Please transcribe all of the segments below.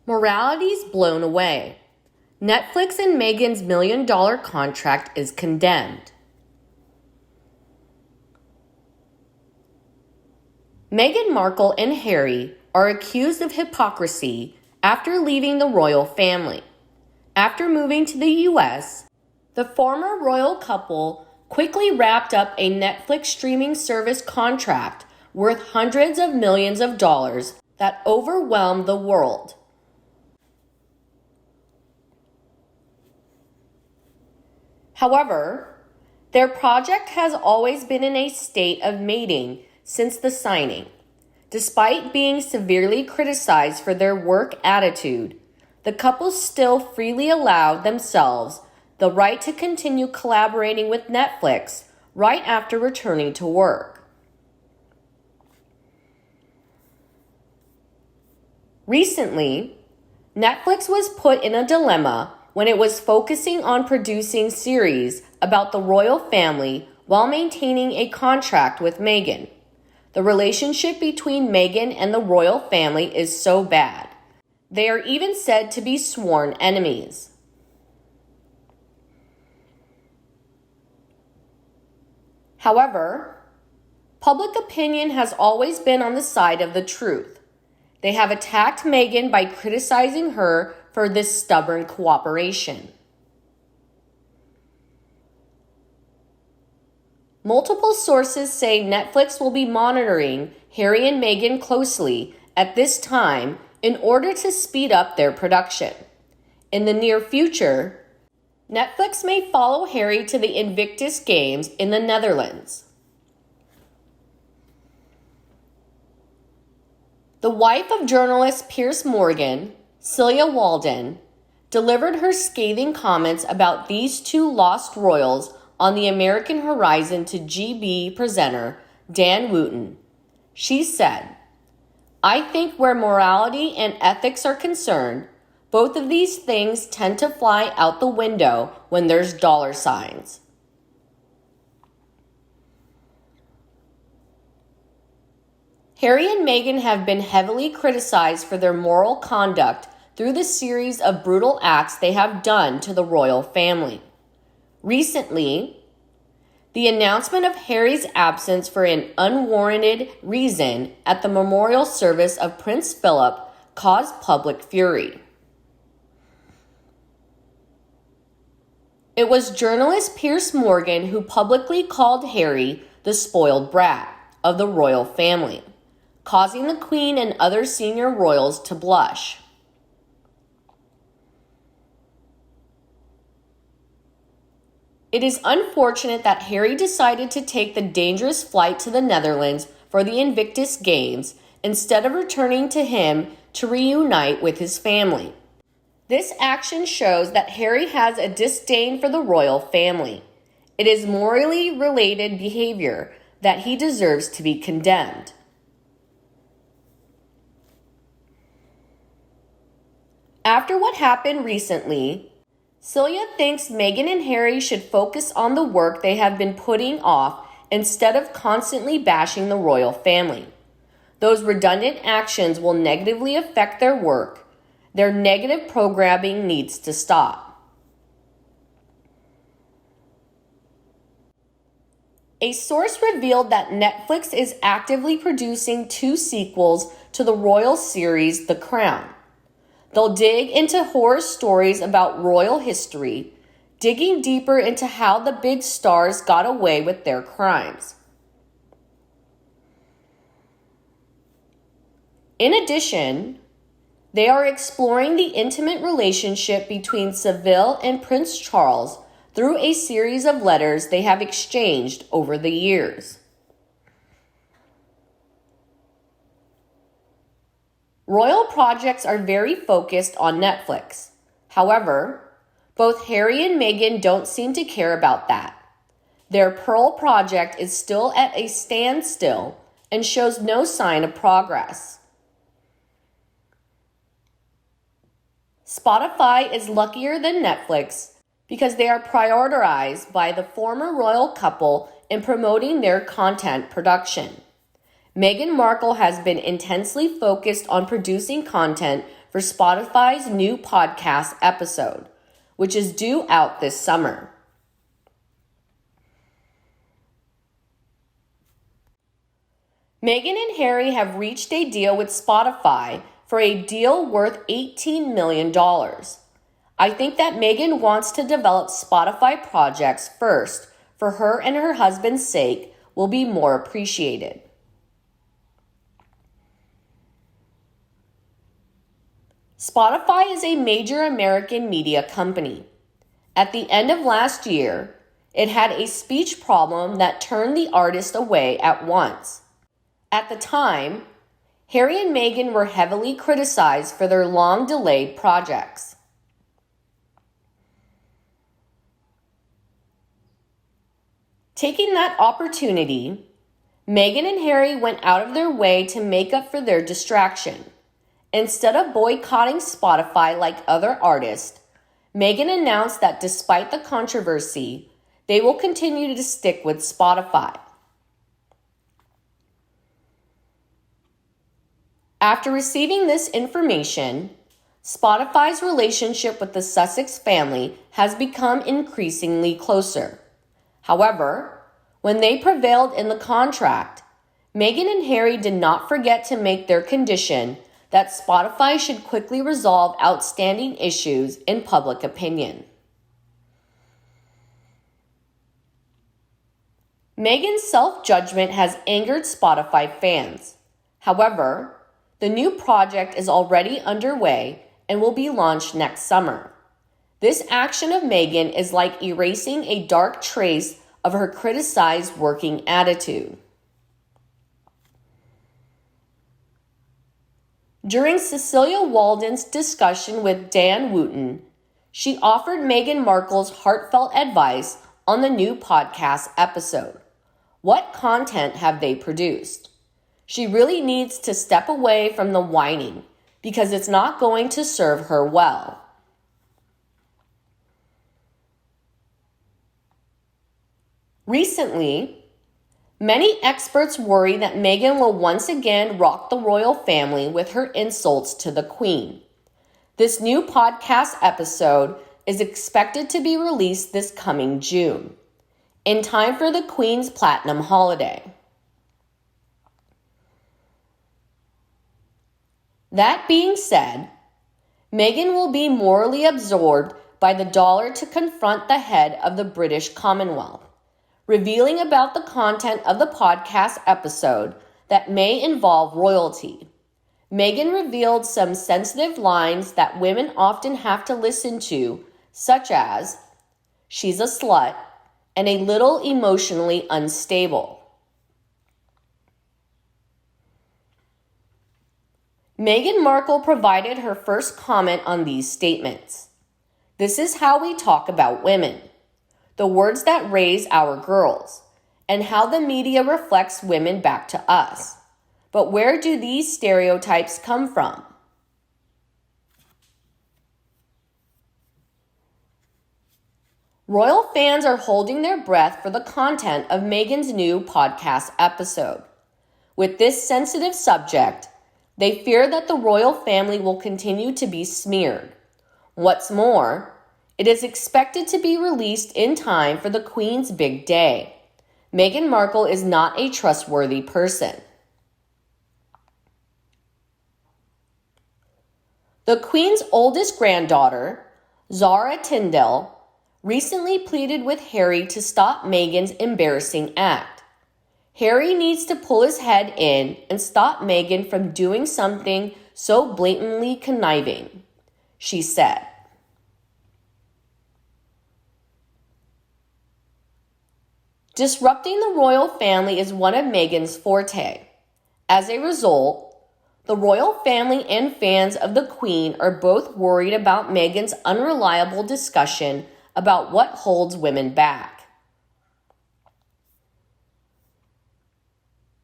Morality's blown away. Netflix and Meghan's $1 million contract is condemned. Meghan Markle and Harry are accused of hypocrisy after leaving the royal family. After moving to the U.S., the former royal couple quickly wrapped up a Netflix streaming service contract worth hundreds of millions of dollars that overwhelmed the world. However, their project has always been in a state of mating since the signing. Despite being severely criticized for their work attitude, the couple still freely allowed themselves the right to continue collaborating with Netflix right after returning to work. Recently, Netflix was put in a dilemma when it was focusing on producing series about the royal family while maintaining a contract with Meghan. The relationship between Meghan and the royal family is so bad. They are even said to be sworn enemies. However, public opinion has always been on the side of the truth. They have attacked Meghan by criticizing her for this stubborn cooperation. Multiple sources say Netflix will be monitoring Harry and Meghan closely at this time in order to speed up their production. In the near future, Netflix may follow Harry to the Invictus Games in the Netherlands. The wife of journalist Piers Morgan, Celia Walden, delivered her scathing comments about these two lost royals on the American Horizon to GB presenter Dan Wootton. She said, "I think where morality and ethics are concerned, both of these things tend to fly out the window when there's dollar signs." Harry and Meghan have been heavily criticized for their moral conduct through the series of brutal acts they have done to the royal family. Recently, the announcement of Harry's absence for an unwarranted reason at the memorial service of Prince Philip caused public fury. It was journalist Piers Morgan who publicly called Harry the spoiled brat of the royal family, causing the Queen and other senior royals to blush. It is unfortunate that Harry decided to take the dangerous flight to the Netherlands for the Invictus Games instead of returning to him to reunite with his family. This action shows that Harry has a disdain for the royal family. It is morally related behavior that he deserves to be condemned. After what happened recently, Celia thinks Meghan and Harry should focus on the work they have been putting off instead of constantly bashing the royal family. Those redundant actions will negatively affect their work. Their negative programming needs to stop. A source revealed that Netflix is actively producing 2 sequels to the royal series The Crown. They'll dig into horror stories about royal history, digging deeper into how the big stars got away with their crimes. In addition, they are exploring the intimate relationship between Seville and Prince Charles through a series of letters they have exchanged over the years. Royal projects are very focused on Netflix. However, both Harry and Meghan don't seem to care about that. Their Pearl project is still at a standstill and shows no sign of progress. Spotify is luckier than Netflix because they are prioritized by the former royal couple in promoting their content production. Meghan Markle has been intensely focused on producing content for Spotify's new podcast episode, which is due out this summer. Meghan and Harry have reached a deal with Spotify for a deal worth $18 million. I think that Meghan wants to develop Spotify projects first for her and her husband's sake will be more appreciated. Spotify is a major American media company. At the end of last year, it had a speech problem that turned the artist away at once. At the time, Harry and Meghan were heavily criticized for their long-delayed projects. Taking that opportunity, Meghan and Harry went out of their way to make up for their distraction. Instead of boycotting Spotify like other artists, Meghan announced that despite the controversy, they will continue to stick with Spotify. After receiving this information, Spotify's relationship with the Sussex family has become increasingly closer. However, when they prevailed in the contract, Meghan and Harry did not forget to make their condition that Spotify should quickly resolve outstanding issues in public opinion. Meghan's self-judgment has angered Spotify fans. However, the new project is already underway and will be launched next summer. This action of Meghan is like erasing a dark trace of her criticized working attitude. During Cecilia Walden's discussion with Dan Wooten, she offered Meghan Markle's heartfelt advice on the new podcast episode. What content have they produced? She really needs to step away from the whining because it's not going to serve her well. Recently, many experts worry that Meghan will once again rock the royal family with her insults to the Queen. This new podcast episode is expected to be released this coming June, in time for the Queen's Platinum holiday. That being said, Meghan will be morally absorbed by the dollar to confront the head of the British Commonwealth, revealing about the content of the podcast episode that may involve royalty. Meghan revealed some sensitive lines that women often have to listen to, such as, "She's a slut," and "a little emotionally unstable." Meghan Markle provided her first comment on these statements. "This is how we talk about women, the words that raise our girls, and how the media reflects women back to us. But where do these stereotypes come from?" Royal fans are holding their breath for the content of Meghan's new podcast episode. With this sensitive subject, they fear that the royal family will continue to be smeared. What's more, it is expected to be released in time for the Queen's big day. Meghan Markle is not a trustworthy person. The Queen's oldest granddaughter, Zara Tindall, recently pleaded with Harry to stop Meghan's embarrassing act. Harry needs to pull his head in and stop Meghan from doing something so blatantly conniving, she said. Disrupting the royal family is one of Meghan's forte. As a result, the royal family and fans of the Queen are both worried about Meghan's unreliable discussion about what holds women back.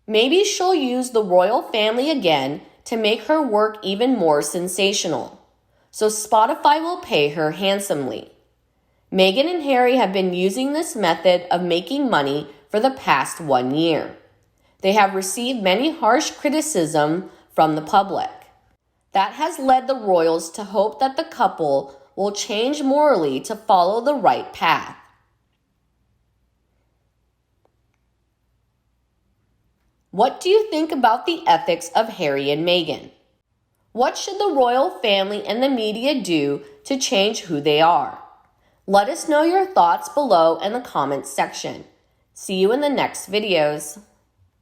Maybe she'll use the royal family again to make her work even more sensational, so Spotify will pay her handsomely. Meghan and Harry have been using this method of making money for the past 1 year. They have received many harsh criticism from the public. That has led the royals to hope that the couple will change morally to follow the right path. What do you think about the ethics of Harry and Meghan? What should the royal family and the media do to change who they are? Let us know your thoughts below in the comments section. See you in the next videos.